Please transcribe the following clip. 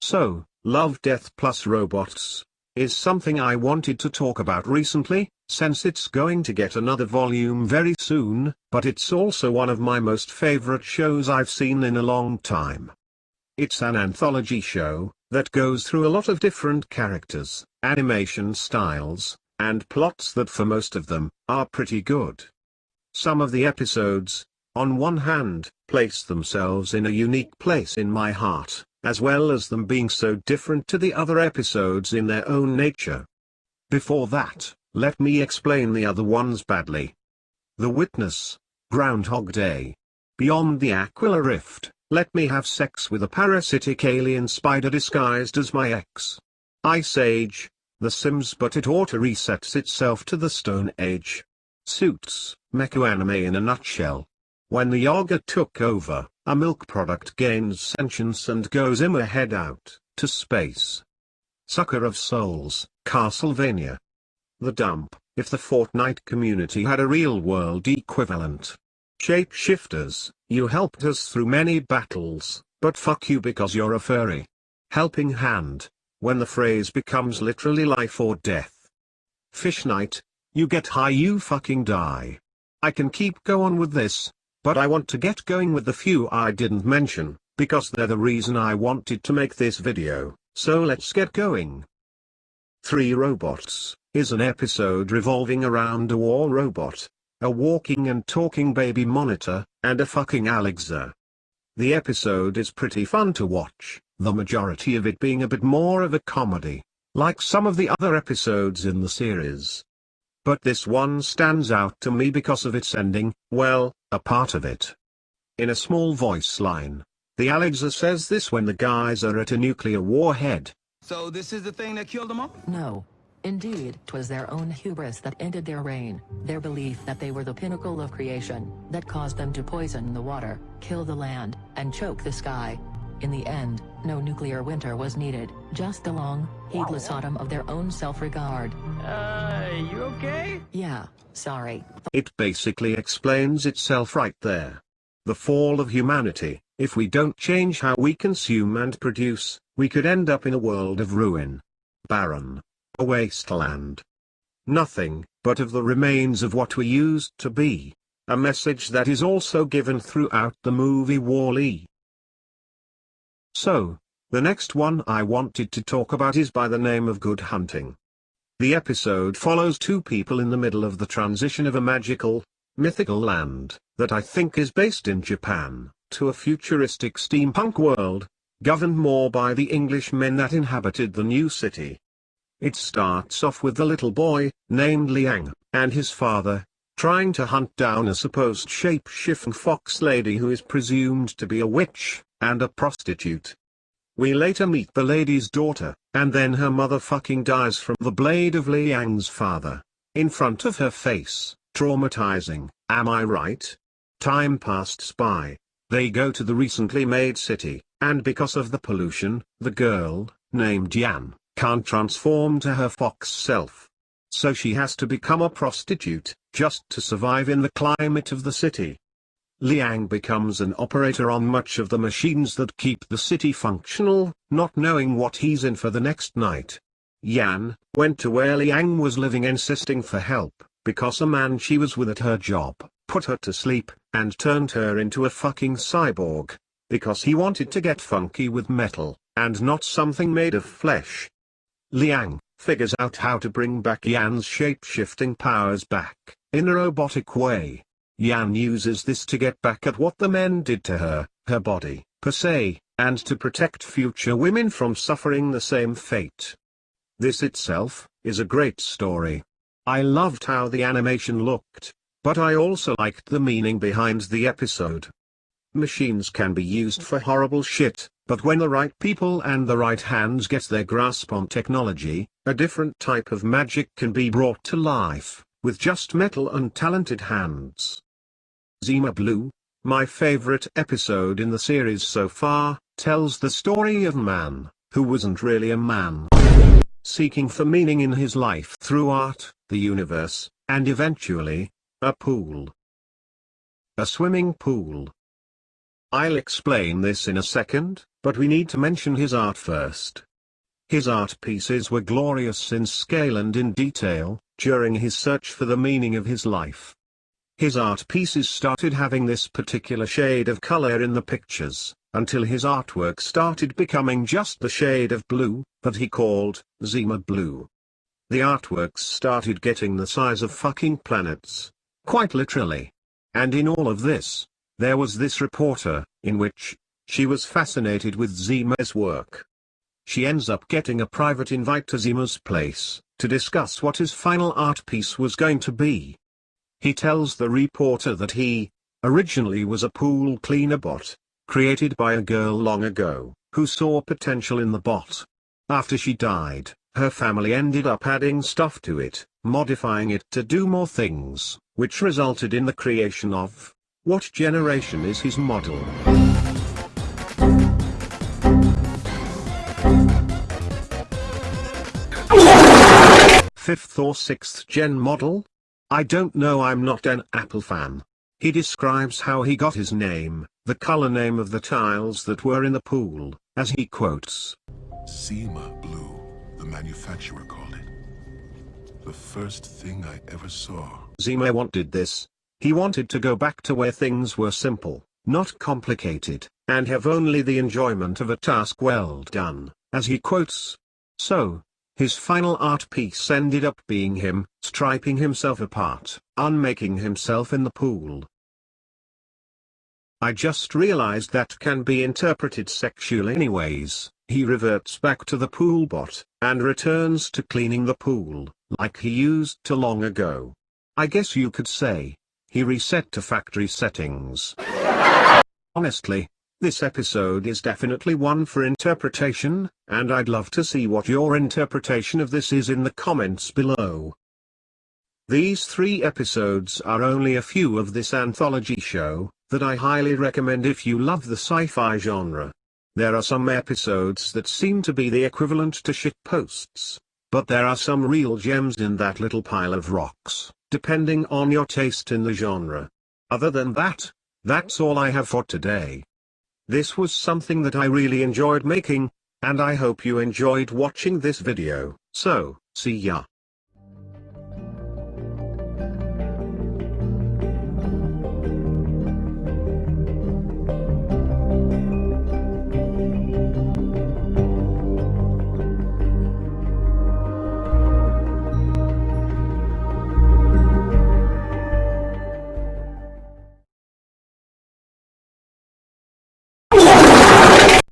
So, Love, Death plus Robots is something I wanted to talk about recently, since it's going to get another volume very soon, but it's also one of my most favorite shows I've seen in a long time. It's an anthology show that goes through a lot of different characters, animation styles, and plots that for most of them are pretty good. Some of the episodes, on one hand, place themselves in a unique place in my heart, as well as them being so different to the other episodes in their own nature. Before that, let me explain the other ones badly. The Witness, Groundhog Day. Beyond the Aquila Rift, Let Me Have Sex with a Parasitic Alien Spider Disguised as My Ex. Ice Age, The Sims but it auto-resets itself to the Stone Age. Suits, Mecha Anime in a Nutshell. When the Yaga took over, a milk product gains sentience and goes head out to space. Sucker of Souls, Castlevania. The Dump, If the Fortnite community had a real-world equivalent. Shapeshifters, You helped us through many battles, but fuck you because you're a furry. Helping Hand, when the phrase becomes literally life or death. Fish Night, You get high you fucking die. I can keep going with this, but I want to get going with the few I didn't mention, because they're the reason I wanted to make this video, so let's get going. 3 Robots is an episode revolving around a war robot, a walking and talking baby monitor, and a fucking Alexa. The episode is pretty fun to watch, the majority of it being a bit more of a comedy, like some of the other episodes in the series. But this one stands out to me because of its ending, well, a part of it. In a small voice line, the Alexa says this when the guys are at a nuclear warhead. So this is the thing that killed them all? No. Indeed, 'twas their own hubris that ended their reign, their belief that they were the pinnacle of creation, that caused them to poison the water, kill the land, and choke the sky. In the end, no nuclear winter was needed, just a long, heedless autumn of their own self-regard. You okay? Yeah, sorry. It basically explains itself right there. The fall of humanity. If we don't change how we consume and produce, we could end up in a world of ruin. Barren. A wasteland. Nothing, but of the remains of what we used to be. A message that is also given throughout the movie Wall-E. So, the next one I wanted to talk about is by the name of Good Hunting. The episode follows 2 people in the middle of the transition of a magical, mythical land, that I think is based in Japan, to a futuristic steampunk world, governed more by the Englishmen that inhabited the new city. It starts off with the little boy, named Liang, and his father, trying to hunt down a supposed shape-shifting fox lady who is presumed to be a witch, and a prostitute. We later meet the lady's daughter, and then her mother fucking dies from the blade of Liang's father, in front of her face. Traumatizing, am I right? Time passes by. They go to the recently made city, and because of the pollution, the girl, named Yan, can't transform to her fox self. So she has to become a prostitute, just to survive in the climate of the city. Liang becomes an operator on much of the machines that keep the city functional, not knowing what he's in for the next night. Yan went to where Liang was living insisting for help, because a man she was with at her job put her to sleep, and turned her into a fucking cyborg, because he wanted to get funky with metal, and not something made of flesh. Liang figures out how to bring back Yan's shape-shifting powers back, in a robotic way. Yan uses this to get back at what the men did to her, her body, per se, and to protect future women from suffering the same fate. This itself is a great story. I loved how the animation looked, but I also liked the meaning behind the episode. Machines can be used for horrible shit, but when the right people and the right hands get their grasp on technology, a different type of magic can be brought to life, with just metal and talented hands. Sema Blue, my favorite episode in the series so far, tells the story of a man, who wasn't really a man, seeking for meaning in his life through art, the universe, and eventually, a pool. A swimming pool. I'll explain this in a second, but we need to mention his art first. His art pieces were glorious in scale and in detail, during his search for the meaning of his life. His art pieces started having this particular shade of color in the pictures, until his artwork started becoming just the shade of blue, that he called Sema Blue. The artworks started getting the size of fucking planets. Quite literally. And in all of this, there was this reporter, in which, she was fascinated with Sema's work. She ends up getting a private invite to Sema's place, to discuss what his final art piece was going to be. He tells the reporter that he, originally was a pool cleaner bot, created by a girl long ago, who saw potential in the bot. After she died, her family ended up adding stuff to it, modifying it to do more things, which resulted in the creation of, what generation is his model? Fifth or sixth gen model? I don't know, I'm not an Apple fan. He describes how he got his name, the color name of the tiles that were in the pool, as he quotes. Sema Blue, the manufacturer called it. The first thing I ever saw. Sema wanted this. He wanted to go back to where things were simple, not complicated, and have only the enjoyment of a task well done, as he quotes. So, his final art piece ended up being him, striping himself apart, unmaking himself in the pool. I just realized that can be interpreted sexually anyways. He reverts back to the pool bot, and returns to cleaning the pool, like he used to long ago. I guess you could say, he reset to factory settings. Honestly, this episode is definitely one for interpretation, and I'd love to see what your interpretation of this is in the comments below. These 3 episodes are only a few of this anthology show, that I highly recommend if you love the sci-fi genre. There are some episodes that seem to be the equivalent to shitposts, but there are some real gems in that little pile of rocks, depending on your taste in the genre. Other than that, that's all I have for today. This was something that I really enjoyed making, and I hope you enjoyed watching this video. So, see ya.